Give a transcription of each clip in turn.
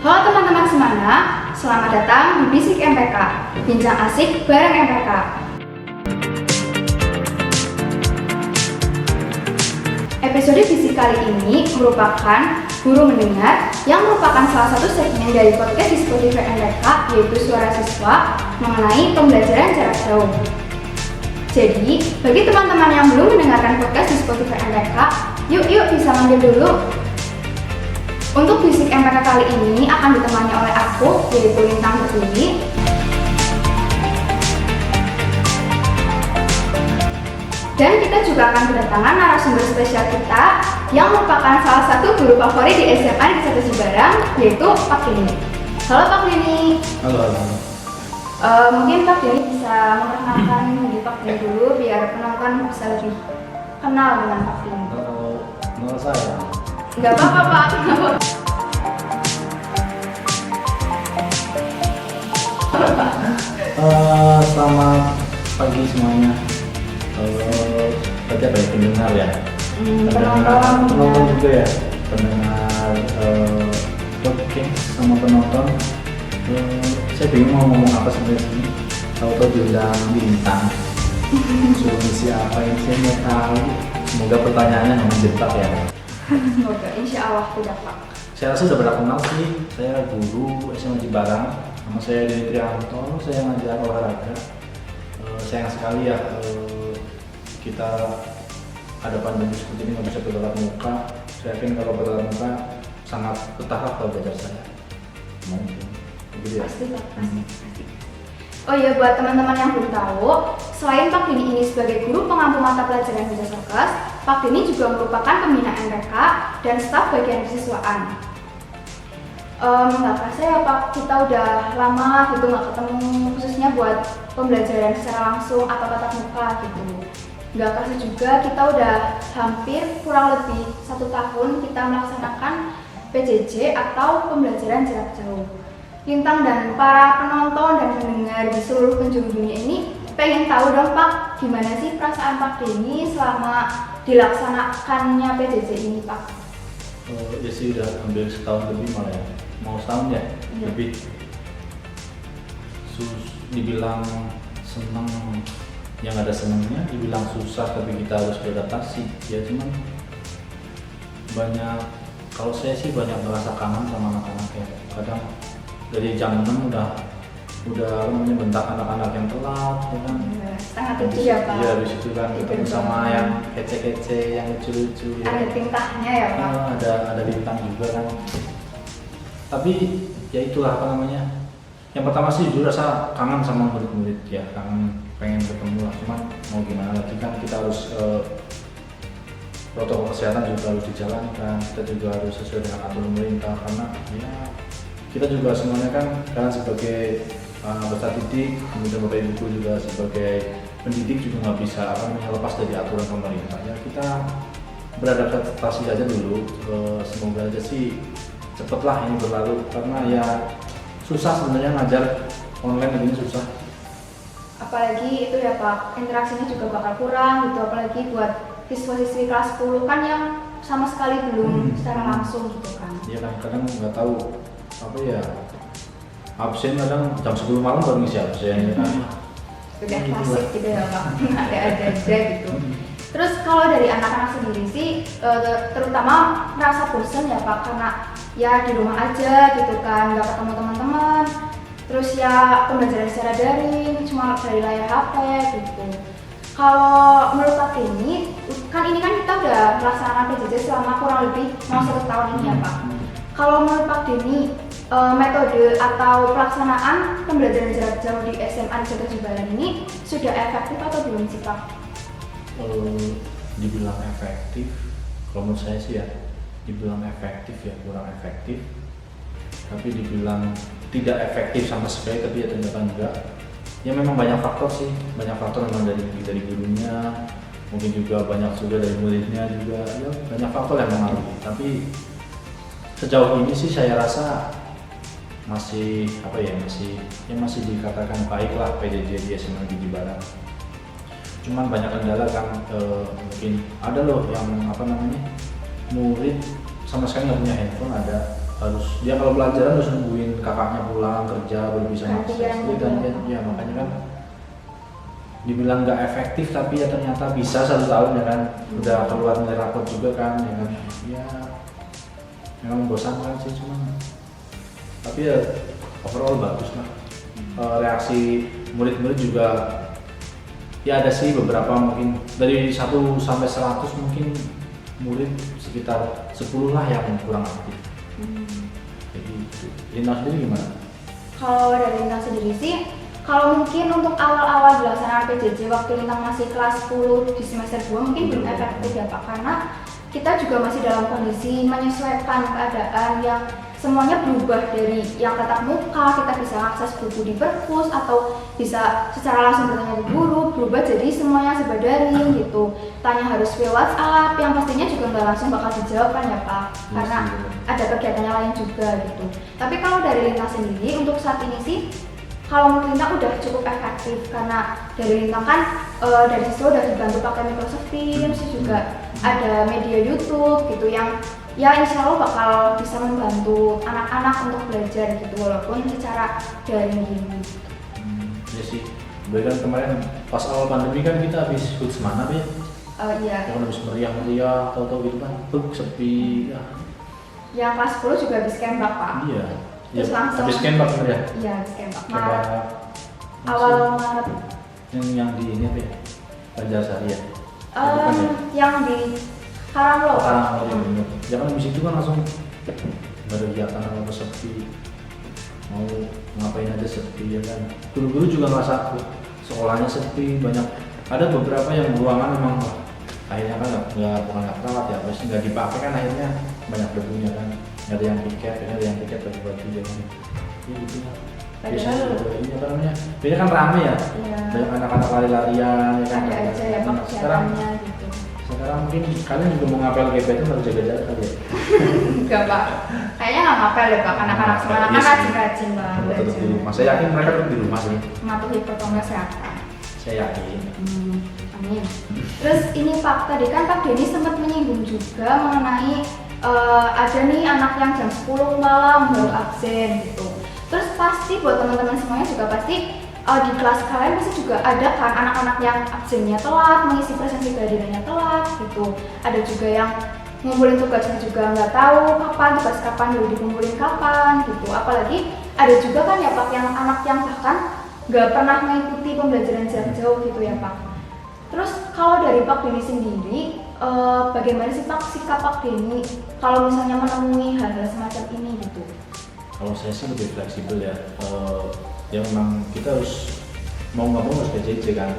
Halo teman-teman semana, selamat datang di Bisik MPK, bincang asik bareng MPK. Episode Bisik kali ini merupakan Guru Mendengar yang merupakan salah satu segmen dari podcast di Spotify MPK, yaitu Suara Siswa mengenai pembelajaran jarak jauh. Jadi, bagi teman-teman yang belum mendengarkan podcast di Spotify MPK, yuk bisa manggil dulu. Untuk Bisik MPK kali ini akan ditemani oleh aku, yaitu Lintang Pertiwi. Dan kita juga akan kedatangan narasumber spesial kita yang merupakan salah satu guru favorit di SMA di Satu Cibarang, yaitu Pak Denny. Halo Pak Denny. Halo. Mungkin Pak Denny bisa memperkenalkan diri Pak Denny dulu biar penonton bisa lebih kenal dengan Pak Denny. Menurut saya Enggak apa-apa Pak, kenapa? Selamat pagi semuanya. Tadi apa ya, pendengar ya? Penonton juga ya. Pendengar podcast sama penonton. Saya bingung mau ngomong apa sebenarnya sini. Tahu-tahu diundang Bintang. Suruh misi apa yang saya mau tahu. Semoga pertanyaannya nggak menjebak ya. Semoga, insya Allah tidak Pak. Saya rasa sudah pernah kenal sih. Saya guru SMA Cibarang. Nama saya Denny Trianto. Saya ngajar olahraga. Sayang sekali ya kita ada pandemi seperti ini nggak bisa bertatap muka. Saya yakin kalau bertatap muka sangat bertahap kalau belajar saya. Mungkin begitu ya. Pasti Pak, pasti. Oh iya, buat teman-teman yang belum tahu, selain Pak Denny ini sebagai guru pengampu mata pelajaran bahasa Sokes, Pak Denny juga merupakan pembina MPK dan staf bagian kesiswaan. Nggak kerasa ya Pak, kita udah lama gitu nggak ketemu, khususnya buat pembelajaran secara langsung atau tatap muka gitu. Nggak kerasa juga kita udah hampir kurang lebih 1 tahun kita melaksanakan PJJ atau pembelajaran jarak jauh. Lintang dan para penonton dan pendengar di seluruh penjuru dunia ini pengen tahu dong Pak, gimana sih perasaan Pak Denny selama dilaksanakannya PJJ ini Pak? Ya sih udah hampir setahun lebih malah ya. Mau setahun ya? Iya. Lebih. Dibilang senang, yang ada senangnya, dibilang susah tapi kita harus beradaptasi. Ya cuman banyak, kalau saya sih banyak merasa kangen sama anak-anak ya. Kadang dari jam 6 udah namanya bentak anak-anak yang telat ya kan. Ya, setengah 7 ya Pak? Iya, habis itu kan ketemu sama yang kece-kece, yang lucu-lucu ya. Ada tingkahnya ya Pak? Ada Lintang juga kan. Tapi ya itulah apa namanya. Yang pertama sih jujur rasa kangen sama murid-murid ya, kangen pengen ketemu lah. Cuman mau gimana lagi kan kita harus protokol kesehatan juga harus dijalankan. Kita juga harus sesuai dengan aturan pemerintah karena ya kita juga semuanya kan sebagai peserta didik, kemudian Bapak Ibu juga sebagai pendidik juga nggak bisa lepas dari aturan pemerintah. Ya kita beradaptasi aja dulu. Semoga aja sih cepatlah ini berlalu karena ya susah sebenarnya ngajar online ini susah. Apalagi itu ya Pak, interaksinya juga bakal kurang gitu, apalagi buat siswa-siswi kelas 10 kan yang sama sekali belum secara langsung gitu kan. Iya kan, kadang nggak tahu apa ya, absen kadang jam 10 malam baru ngisi absen ya kan. Udah klasik gitu ya Pak, ada gitu. Terus kalau dari anak-anak sendiri sih terutama merasa bosan ya Pak, karena ya di rumah aja gitu kan, nggak ketemu teman-teman. Terus ya pembelajaran secara daring, cuma dari layar HP gitu. Kalau menurut Pak Denny, kan ini kan kita udah melaksanakan PJJ selama kurang lebih mau 1 tahun ini ya Pak. Kalau menurut Pak Denny, metode atau pelaksanaan pembelajaran jarak jauh di SMA di Satu Cibarang ini sudah efektif atau belum sih Pak? Dibilang efektif, kalau menurut saya sih ya, dibilang efektif ya kurang efektif. Tapi dibilang tidak efektif sama sekali, tapi ya ternyata enggak. Ya memang banyak faktor sih, banyak faktor memang dari gurunya, mungkin juga banyak juga dari muridnya juga, ya banyak faktor yang mengaruhi. Tapi sejauh ini sih saya rasa masih masih dikatakan baik lah PJJ di SMA di Cibarang. Cuman banyak kendala kan, mungkin ada loh yang murid sama sekali nggak punya handphone ada, harus dia kalau pelajaran harus nungguin kakaknya pulang kerja baru bisa akses. Ya makanya kan dibilang nggak efektif tapi ya ternyata bisa 1 tahun ya kan, udah keluar nilai rapor juga kan ya kan, ya memang membosankan sih cuman tapi ya overall bagus lah. Reaksi murid-murid juga ya ada sih beberapa, mungkin dari 1 sampai 100 mungkin murid sekitar 10 lah yang kurang aktif. Jadi Lintang sendiri gimana? Kalau dari Lintang sendiri sih, kalau mungkin untuk awal-awal dilaksanakan PJJ waktu Lintang masih kelas 10 di semester 2 mungkin belum efektif ya Pak, karena kita juga masih dalam kondisi menyesuaikan keadaan yang semuanya berubah, dari yang tatap muka kita bisa akses buku di perpus atau bisa secara langsung bertanya ke guru, berubah jadi semuanya serba daring gitu. Tanya harus via WhatsApp yang pastinya juga nggak langsung bakal dijawab kan ya Pak, karena ada kegiatannya lain juga gitu. Tapi kalau dari Lintang sendiri untuk saat ini sih, kalau menurut Lintang udah cukup efektif, karena dari Lintang kan dari situ udah dibantu pakai Microsoft Teams, juga ada media YouTube gitu yang ya insya Allah bakal bisa membantu anak-anak untuk belajar gitu walaupun secara daring gini. Ya sih, kan kemarin pas awal pandemi kan kita habis HUT Semanap ya. Iya. Yang habis meriah-meriah, tahu-tahu gitu kan, sepi ya. Yang kelas 10 juga habis kembak Pak. Iya. Terus langsung habis kembak ya? Iya, habis kembak. Maret. Awal Maret. Yang di ini apa ya? Banjarsari ya? Yang di Karanglo. Ya kan habis itu kan langsung berkegiatan apa sepi, mau ngapain aja sepi ya kan. Guru-guru juga ngerasa sekolahnya sepi, banyak. Ada beberapa yang ruangan memang akhirnya kan nggak terawat ya, pasti nggak dipakai kan, akhirnya banyak debunya kan. Ada yang piket, bagi baju ya kan. Ya gitu lah. Biasanya ini apa namanya? Biasanya kan rame ya. Iya. Banyak anak-anak lari-larian ya kan. Ada aja ya Pak kegiatannya gitu. Sekarang mungkin kalian juga mau ngapel GP itu harus jaga jarak kali ya? Enggak Pak, kayaknya nggak ngapel ya Pak, anak-anak semua anak rajin-rajin lah tetap di rumah, saya yakin mereka tetap di rumah sih. Mematuhi protokol kesehatan. Saya yakin. Amin. Terus ini Pak, tadi kan Pak Denny sempat menyinggung juga mengenai ada nih anak yang jam 10 malam baru absen gitu. Terus pasti buat teman-teman semuanya juga pasti di kelas kalian pasti juga ada kan anak-anak yang absennya telat, mengisi presensi kehadirannya telat gitu. Ada juga yang ngumpulin tugasnya juga nggak tahu kapan, tugas kapan dulu dikumpulin kapan gitu. Apalagi ada juga kan ya Pak yang anak yang bahkan nggak pernah mengikuti pembelajaran jarak jauh gitu ya Pak. Terus kalau dari Pak Denny sendiri, bagaimana sih Pak sikap Pak Denny kalau misalnya menemui hal-hal semacam ini gitu? Kalau saya sih lebih fleksibel ya. Ya memang kita harus mau nggak mau harus PJJ kan,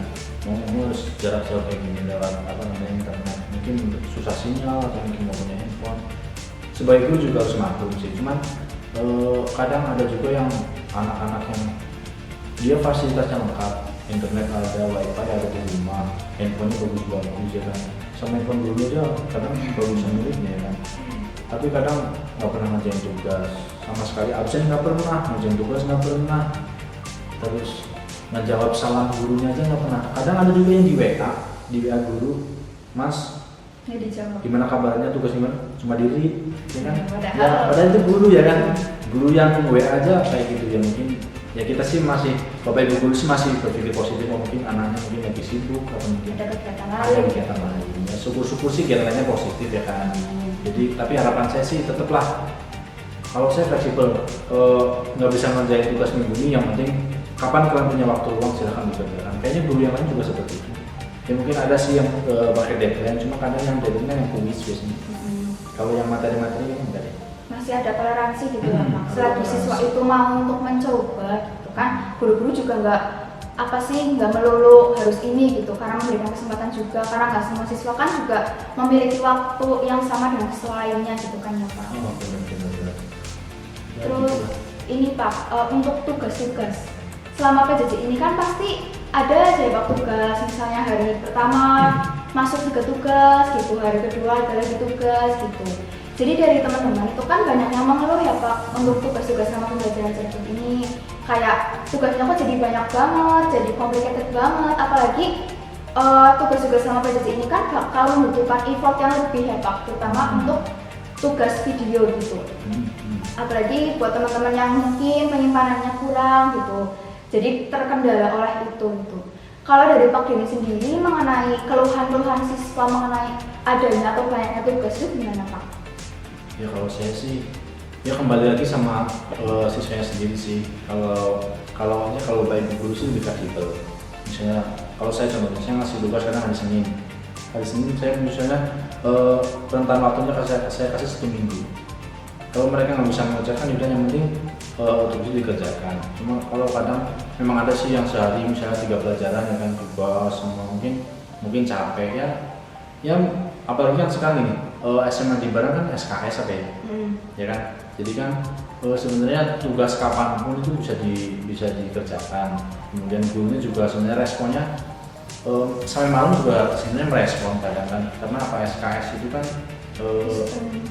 mau harus jarak jauh kayak gini lewat apa namanya internet, mungkin susah sinyal atau mungkin nggak punya handphone, sebaik itu juga harus maklum sih. Cuman kadang ada juga yang anak-anak yang dia fasilitasnya lengkap, internet ada, wifi ada di rumah, handphonenya bagus-bagus ya kan, sama handphone dulu aja kadang bagusan miliknya ya kan, tapi kadang nggak pernah ngerjain tugas sama sekali, absen nggak pernah, ngerjain tugas nggak pernah, terus ngejawab salam gurunya aja nggak pernah. Kadang ada juga yang di WA guru, Mas gimana kabarnya, tugas gimana, cuma diri ya kan, ya padahal itu guru ya kan, guru yang WA aja kayak gitu ya. Mungkin ya kita sih masih, bapak ibu guru sih masih berpikir positif, mungkin anaknya mungkin lagi sibuk atau mungkin ada kegiatan lain. Ya, syukur-syukur sih kegiatannya positif ya kan. Jadi tapi harapan saya sih tetaplah, kalau saya fleksibel, nggak bisa ngerjain tugas minggu ini, yang penting kapan kalian punya waktu luang silahkan dikerjakan. Kayaknya guru yang lain juga seperti itu. Ya mungkin ada sih yang pakai deadline, cuma kadang yang deadline yang kuis biasanya. Kalau yang materi-materi kan enggak deh. Masih ada toleransi gitu ya Pak. Selagi siswa itu mau untuk mencoba gitu kan, guru-guru juga nggak melulu harus ini gitu, karena memberikan kesempatan juga, karena nggak semua siswa kan juga memiliki waktu yang sama dengan siswa lainnya gitu kan ya Pak. Benar. Terus ini Pak, untuk tugas-tugas selama PJJ ini kan pasti ada aja ya Pak tugas, misalnya hari pertama masuk 3 tugas gitu, hari kedua ada lagi tugas gitu. Jadi dari teman-teman itu kan banyak yang mengeluh ya Pak untuk tugas-tugas sama pembelajaran jarak jauh ini, kayak tugasnya kok jadi banyak banget, jadi complicated banget, apalagi tugas-tugas sama PJJ ini kan bakal membutuhkan effort yang lebih ya Pak, terutama untuk tugas video gitu. apalagi buat teman-teman yang mungkin penyimpanannya kurang gitu, jadi terkendala oleh itu gitu. Kalau dari Pak Denny sendiri mengenai keluhan-keluhan siswa mengenai adanya atau banyaknya tugas itu gimana Pak? Ya kalau saya sih, ya kembali lagi sama siswanya sendiri sih. Kalau baik guru sih lebih fleksibel. Misalnya kalau saya contohnya saya ngasih tugas kadang hari Senin. Hari Senin saya misalnya rentan waktunya saya kasih 1 minggu. Kalau mereka nggak bisa mengerjakan, udah yang penting tugas dikerjakan. Cuma kalau kadang memang ada sih yang sehari misalnya 3 pelajaran ya kan, tugas semua mungkin capek ya. Ya apalagi kan sekarang ini SMA di Barang kan SKS apa ya? Ya kan. Jadi kan sebenarnya tugas kapanpun itu bisa dikerjakan. Kemudian gurunya juga sebenarnya responnya sampai malam juga sebenarnya merespon kadang kan, karena apa, SKS itu kan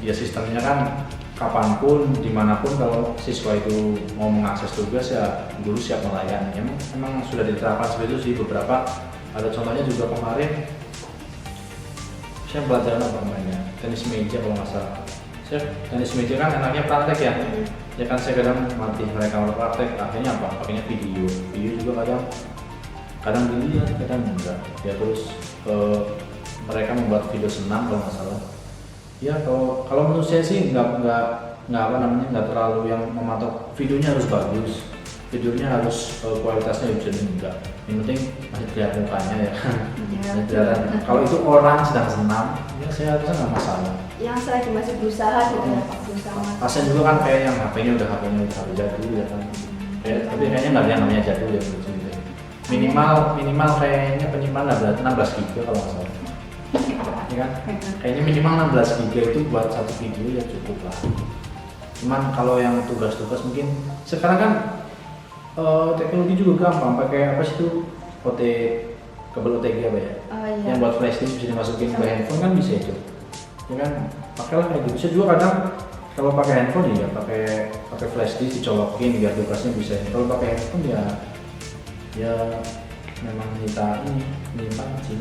ya sistemnya kan kapanpun dimanapun kalau siswa itu mau mengakses tugas ya guru siap melayani. Emang sudah diterapkan seperti itu sih. Beberapa ada contohnya juga kemarin saya pelajaran apa namanya, tenis meja kalau nggak salah. Saya tenis meja kan enaknya praktek ya. Ya kan saya kadang melatih mereka untuk praktek, akhirnya apa? Pakainya video juga kadang dilihat, kadang enggak. Ya terus mereka membuat video senam kalau nggak salah. Ya kalau menurut saya sih nggak terlalu yang mematok videonya harus bagus, videonya harus kualitasnya bisa enggak. Yang penting masih terlihat mukanya ya. Kalau itu orang sedang senam, ya saya rasa nggak masalah. Yang selagi masih berusaha gitu ya Pak, berusaha. Pasien juga kan kayak yang HP-nya udah jadul ya kan. Tapi kayaknya nggak ada yang namanya jadul ya gitu. Minimal kayaknya penyimpanan 16 GB kalau nggak salah. Ya kan? Kayaknya minimal 16 GB itu buat satu video ya cukup lah. Cuman kalau yang tugas-tugas mungkin sekarang kan teknologi juga gampang, pakai apa sih itu kabel OTG apa ya? Iya. Yang buat flash disk bisa dimasukin ke handphone kan bisa itu. Ya kan? Pakailah kayak gitu. Saya juga kadang kalau pakai handphone ya pakai flash disk dicolokin biar tugasnya bisa. Kalau pakai handphone ya memang menyimpan sih.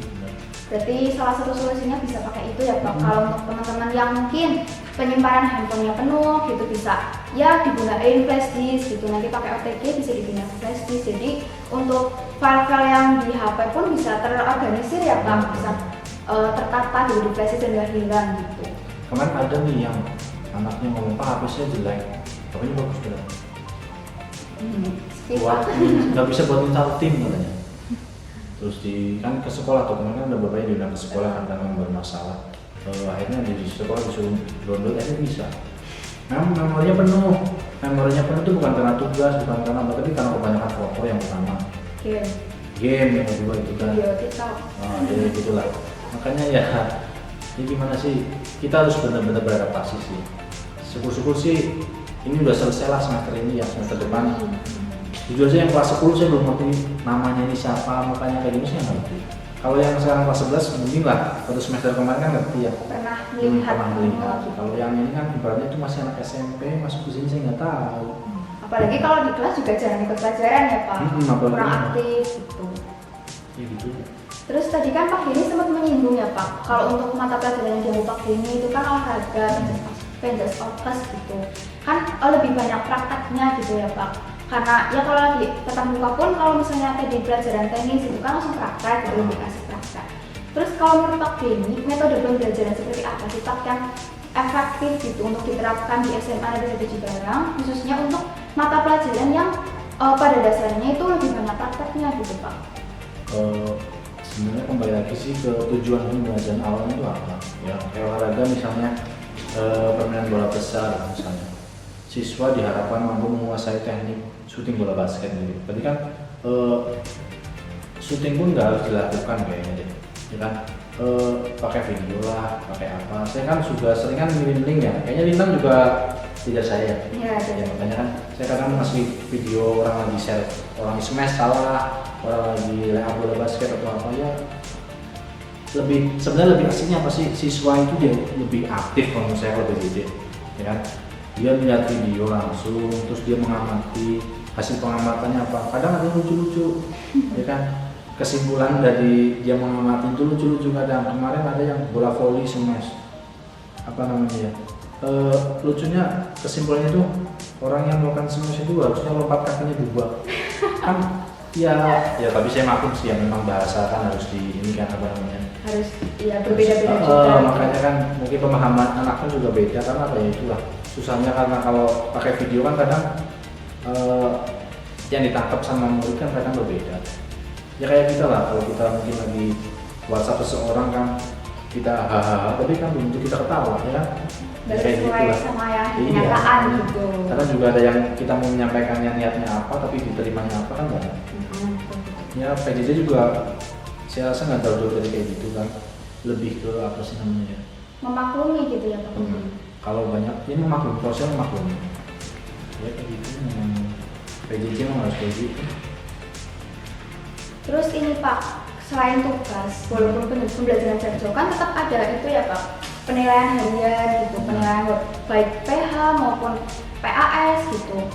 Berarti salah satu solusinya bisa pakai itu ya Pak. Kalau untuk teman-teman yang mungkin penyimpanan handphonenya penuh gitu, bisa ya digunain flash disk gitu, nanti pakai OTG bisa dipindah ke flash disk. Jadi untuk file-file yang di HP pun bisa terorganisir ya Pak, bisa tertata gitu di flash disk dan nggak hilang gitu. Kemarin ada nih yang anaknya ngomong, Pak HP-nya jelek, tapi bagus bener. Nggak bisa buat install tim katanya. Terus kan ke sekolah tuh, kemarin ada bapaknya diundang ke sekolah karena memang bermasalah. Akhirnya di sekolah disuruh download, akhirnya bisa. Memorinya penuh tuh bukan karena tugas, bukan karena apa, tapi karena kebanyakan foto yang pertama. Game yang kedua itu kan. Ya gitulah. Makanya ya gimana sih, kita harus benar-benar beradaptasi sih. Syukur-syukur sih ini udah selesai lah semester ini ya, semester depan. Jujur aja yang kelas 10 saya belum ngerti namanya ini siapa, mukanya kayak gini saya nggak ngerti. Kalau yang sekarang kelas 11 mungkin lah, waktu semester kemarin kan ngerti ya. Pernah melihat. Kalau yang ini kan ibaratnya itu masih anak SMP, masuk ke sini saya nggak tahu. Apalagi kalau di kelas juga jarang ikut pelajaran ya Pak, kurang aktif gitu. Ya gitu. Terus tadi kan Pak Denny sempat menyinggung ya Pak, kalau untuk mata pelajaran yang diambil Pak Denny itu kan olahraga, penjas opas gitu, kan lebih banyak prakteknya gitu ya Pak. Karena ya kalau lagi tatap muka pun kalau misalnya tadi pelajaran teknis itu kan langsung praktek gitu, lebih kasih praktek. Terus kalau menurut Pak Denny, metode pembelajaran seperti apa sih Pak yang efektif gitu untuk diterapkan di SMA Negeri 1 Cibarang, khususnya untuk mata pelajaran yang pada dasarnya itu lebih banyak prakteknya gitu Pak? Sebenarnya kembali lagi sih ke tujuan pembelajaran awalnya itu apa ya, kayak olahraga misalnya permainan bola besar misalnya, siswa diharapkan mampu menguasai teknik syuting bola basket gitu. Berarti kan syuting pun nggak harus dilakukan kayaknya deh, ya kan? Pakai video lah, pakai apa? Saya kan juga sering kan ngirim link ya, kayaknya Lintang juga tidak saya. Iya. Ya, makanya kan saya kadang ngasih video orang lagi share, orang smash salah, orang lagi layup bola basket atau apa ya. Sebenarnya lebih asiknya apa sih, siswa itu dia lebih aktif kalau menurut saya lebih gitu ya kan. Dia melihat video langsung, terus dia mengamati hasil pengamatannya apa. Kadang ada lucu-lucu, ya kan. Kesimpulan dari dia mengamati itu lucu-lucu kadang. Kemarin ada yang bola voli smash, apa namanya ya, lucunya kesimpulannya tuh orang yang melakukan semua itu harusnya lompat kakinya dua kan. Ya tapi saya maklum sih ya, memang bahasa kan harus di ini kan apa namanya, harus ya berbeda-beda juga. Makanya kan mungkin pemahaman anaknya juga beda karena apa ya, itulah susahnya karena kalau pakai video kan kadang yang ditangkap sama murid kan kadang berbeda. Ya kayak kita lah, kalau kita mungkin lagi WhatsApp seseorang kan kita hahaha, tapi kan belum tentu kita ketawa ya. Nggak Kayak sesuai gitu lah. sama yang Iya. kenyataan gitu. Karena juga ada yang kita mau menyampaikannya niatnya apa tapi diterimanya apa kan enggak. Ya PJJ juga saya rasa nggak jauh dari kayak gitu kan, lebih ke apa sih namanya ya, Memaklumi gitu ya Pak. kalau banyak ini memaklumi, kalau saya memaklumi ya kayak gitu. Memang PJJ memang harus kayak gitu. Terus ini Pak, selain tugas, walaupun pembelajaran jarak jauh kan tetap ada itu ya Pak, penilaian harian gitu, penilaian baik PH maupun PAS gitu.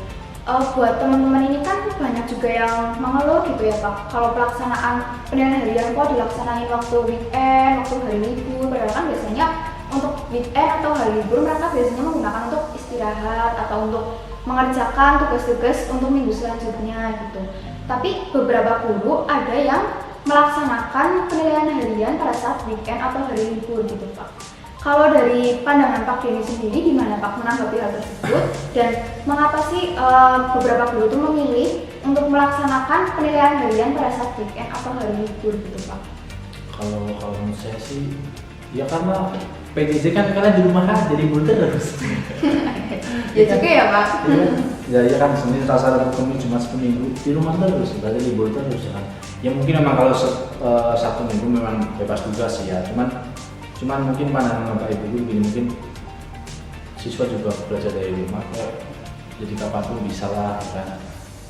Buat teman-teman ini kan banyak juga yang mengeluh gitu ya Pak, kalau pelaksanaan penilaian harian kok dilaksanain waktu weekend, waktu hari libur, padahal kan biasanya untuk weekend atau hari libur mereka biasanya menggunakan untuk istirahat atau untuk mengerjakan tugas-tugas untuk minggu selanjutnya gitu. Tapi beberapa guru ada yang melaksanakan penilaian harian pada saat weekend atau hari libur gitu Pak. Kalau dari pandangan Pak Denny sendiri gimana Pak menanggapi hal tersebut, dan mengapa sih beberapa guru itu memilih untuk melaksanakan penilaian harian pada saat weekend atau hari libur gitu Pak? Kalau menurut saya sih ya karena PJJ kan kalian di rumah aja libur terus. Ya juga ya Pak. Ya kan Senin, Selasa, Rabu, Kamis, Jumat, Sabtu, Minggu di rumah terus, berarti libur terus ya kan. Ya mungkin memang kalau Sabtu Minggu memang bebas tugas sih ya, cuman mungkin pandangan Bapak Ibu gini, mungkin siswa juga belajar dari rumah kok, jadi kapanpun bisa lah kan.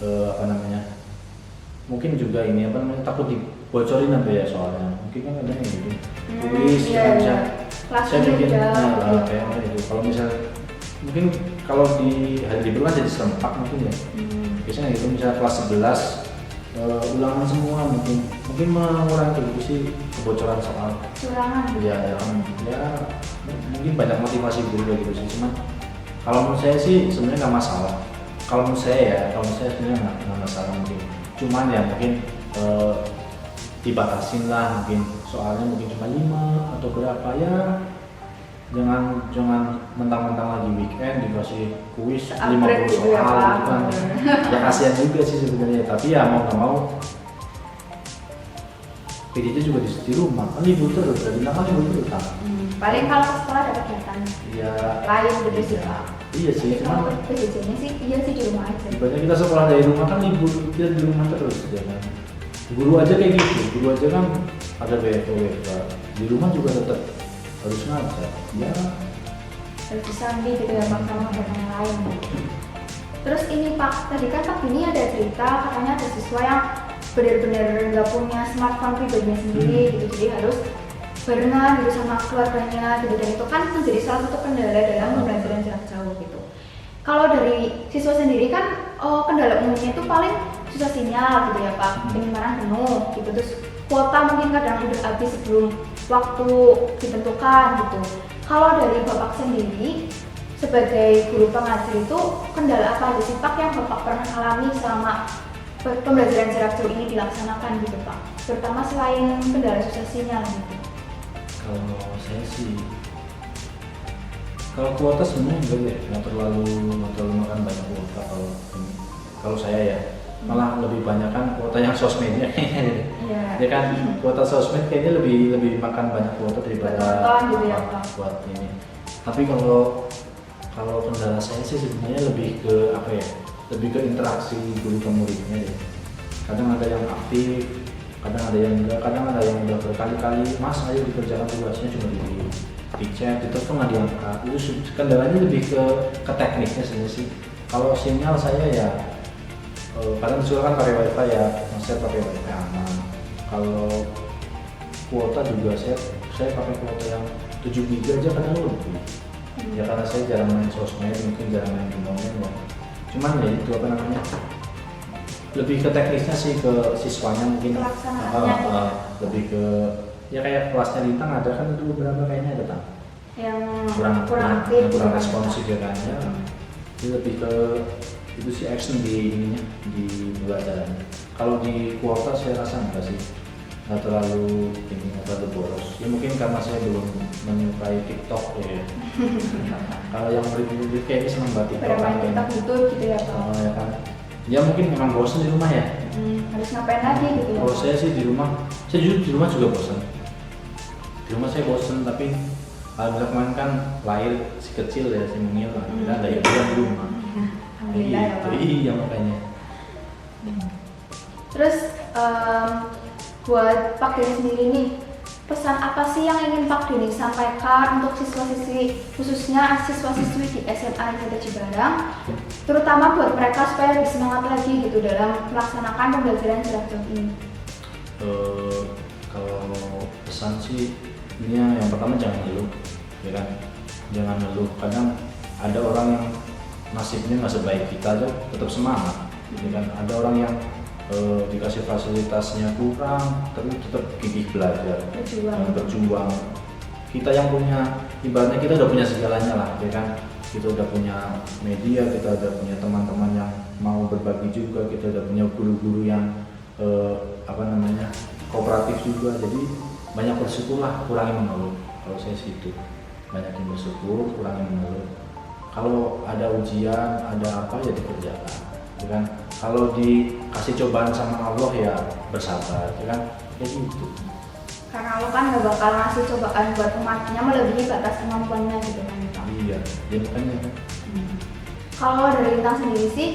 Apa namanya, mungkin juga ini apa namanya, takut dibocorin apa ya soalnya, mungkin kan ada yang gitu tulis iya, bisa saya bikin udah, kayak itu. Kalau misal mungkin kalau di hari libur kan jadi serempak mungkin ya, biasanya gitu misalnya kelas 11 ulangan semua, mungkin mengurangi gitu sih kebocoran soal curangan. ya mungkin banyak motivasi guru gitu sih. Cuman kalau menurut saya sih sebenarnya nggak masalah. Kalau menurut saya sebenarnya nggak masalah, mungkin cuman ya mungkin dibatasin lah, mungkin soalnya mungkin cuma 5 atau berapa ya. Jangan mentang-mentang lagi weekend dikasih kuis 50 gitu soal ya, Pak. gitu kan. Ya kasihan juga sih sebenarnya, tapi ya mau nggak mau PJJ juga di rumah kan libur terus, jadi kan libur terus kan. Paling kalau ke sekolah ada kegiatan Ya lain gitu sih Pak. iya sih, Kalau cuman PJJ-nya sih iya sih di rumah aja. ibaratnya kita sekolah dari rumah kan libur, kita di rumah terus ya kan. Guru aja kayak gitu, guru aja kan ada WFH, di rumah juga tetap harus ngajar ya. Harus disambi gitu ya Pak sama kegiatan yang lain. Terus ini Pak, tadi kan Pak ini ada cerita katanya ada siswa yang benar-benar nggak punya smartphone pribadinya sendiri gitu, jadi harus barengan gitu sama keluarganya gitu, dan itu kan menjadi salah satu kendala dalam pembelajaran jarak jauh gitu. Kalau dari siswa sendiri kan kendala umumnya itu paling susah sinyal gitu ya Pak, penyimpanan penuh gitu, terus kuota mungkin kadang udah habis sebelum waktu ditentukan gitu. Kalau dari Bapak sendiri sebagai guru pengajar itu kendala apa aja sih Pak yang Bapak pernah alami selama pembelajaran jarak jauh ini dilaksanakan gitu Pak, terutama selain kendala susah sinyal gitu? Kalau saya sih, kalau kuota sebenarnya enggak ya, nggak terlalu makan banyak kuota. Kalau saya ya malah lebih banyak kan kuota yang sosmednya. Ya kan, kuota sosmed kayaknya lebih makan banyak kuota daripada gitu ya, Pak. buat ini. Tapi kalau kendala saya sih sebenarnya lebih ke apa ya, lebih ke interaksi guru ke muridnya deh. Kadang ada yang aktif, kadang ada yang enggak, kadang ada yang udah berkali-kali Mas ayo dikerjakan tugasnya, cuma di chat itu tuh nggak diangkat. Itu kendalanya lebih ke tekniknya sebenarnya sih. Kalau sinyal saya ya kadang disuruh kan pakai wifi ya, saya pakai wifi aman. Kalau kuota juga saya pakai kuota yang 7 GB aja kadang lebih. Ya karena saya jarang main sosmed, mungkin jarang main online ya. Cuman ya itu apa namanya, lebih ke teknisnya sih, ke siswanya mungkin. Pelaksanaannya Lebih ke ya kayak kelasnya Lintang ada kan itu beberapa kayaknya ada Tang. yang kurang aktif, kurang responsif ya kan ya. Ini lebih ke itu sih action di ininya di pelajarannya. Kalau di kuota saya rasa enggak sih, nggak terlalu ini, nggak terlalu boros. Ya mungkin karena saya belum menyukai TikTok ya. Kalau yang murid-murid kayaknya senang banget TikTok bermain kan. TikTok YouTube gitu ya Pak. Ya kan. Ya mungkin memang bosan di rumah ya. Harus ngapain lagi gitu ya. Kalau saya sih di rumah, saya jujur di rumah juga bosan. Di rumah saya bosan, tapi alhamdulillah kemarin kan lahir si kecil ya, si mungil kan. Kita ada yang di rumah. Alhamdulillah ya Pak. Iya makanya. Terus buat Pak Denny sendiri nih, pesan apa sih yang ingin Pak Denny sampaikan untuk siswa-siswi, khususnya siswa-siswi di SMA Negeri Cibarang, terutama buat mereka supaya lebih semangat lagi gitu dalam melaksanakan pembelajaran jarak jauh ini? Kalau pesan sih, ini yang pertama jangan ngeluh, ya kan? Jangan ngeluh. Kadang ada orang yang nasibnya nggak sebaik kita aja tetap semangat, ya kan? Ada orang yang dikasih fasilitasnya kurang, tapi tetap gigih belajar, berjuang. Kita yang punya, ibaratnya kita udah punya segalanya lah, ya kan? Kita udah punya media, kita udah punya teman-teman yang mau berbagi juga, kita udah punya guru-guru yang kooperatif juga. Jadi banyak bersyukurlah, kurangi mengeluh. Kalau saya sih itu, banyakin bersyukur, kurangi mengeluh. Kalau ada ujian, ada apa ya dikerjakan, ya kan? Kalau dikasih cobaan sama Allah ya bersabar, ya kan? Kayak gitu. Karena Allah kan nggak bakal ngasih cobaan buat umatnya melebihi batas kemampuannya gitu kan Pak. Iya, ya makanya kan. Kalau dari Lintang sendiri sih,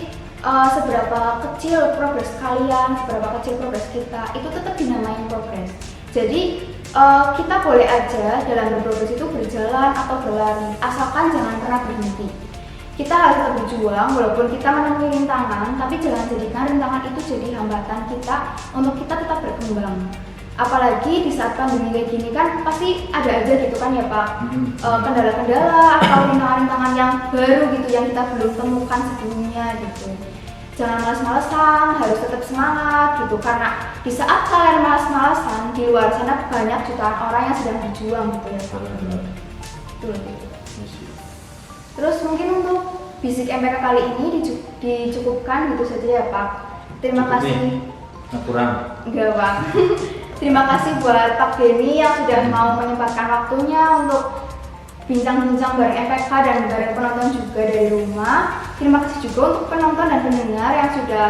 seberapa kecil progres kalian, seberapa kecil progres kita, itu tetap dinamain progres. Jadi kita boleh aja dalam berprogres itu berjalan atau berlari, asalkan jangan pernah berhenti. Kita harus tetap berjuang walaupun kita menemui rintangan, tapi jangan jadikan rintangan itu jadi hambatan kita untuk kita tetap berkembang. Apalagi di saat pandemi kayak gini kan pasti ada aja gitu kan ya Pak, kendala-kendala atau rintangan-rintangan yang baru gitu yang kita belum temukan sebelumnya gitu. Jangan malas-malasan, harus tetap semangat gitu, karena di saat kalian malas-malasan, di luar sana banyak jutaan orang yang sedang berjuang gitu ya Pak. Betul gitu. Terus mungkin untuk Bisik MPK kali ini dicukupkan gitu saja ya Pak. Terima kasih. Kurang. Enggak Pak. Terima kasih buat Pak Denny yang sudah mau menyempatkan waktunya untuk bincang-bincang bareng MPK dan bareng penonton juga dari rumah. Terima kasih juga untuk penonton dan pendengar yang sudah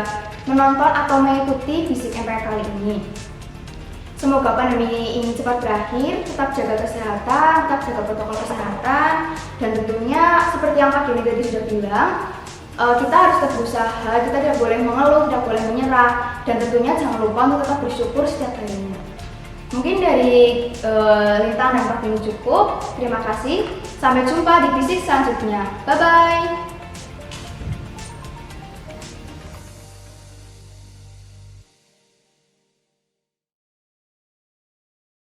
menonton atau mengikuti Bisik MPK kali ini. Semoga pandemi ini cepat berakhir, tetap jaga kesehatan, tetap jaga protokol kesehatan, dan tentunya seperti yang Pak Denny tadi sudah bilang, kita harus tetap berusaha, kita tidak boleh mengeluh, tidak boleh menyerah, dan tentunya jangan lupa untuk tetap bersyukur setiap harinya. Mungkin dari Lintang dan Pak Denny cukup, terima kasih, sampai jumpa di Bisik selanjutnya, bye-bye!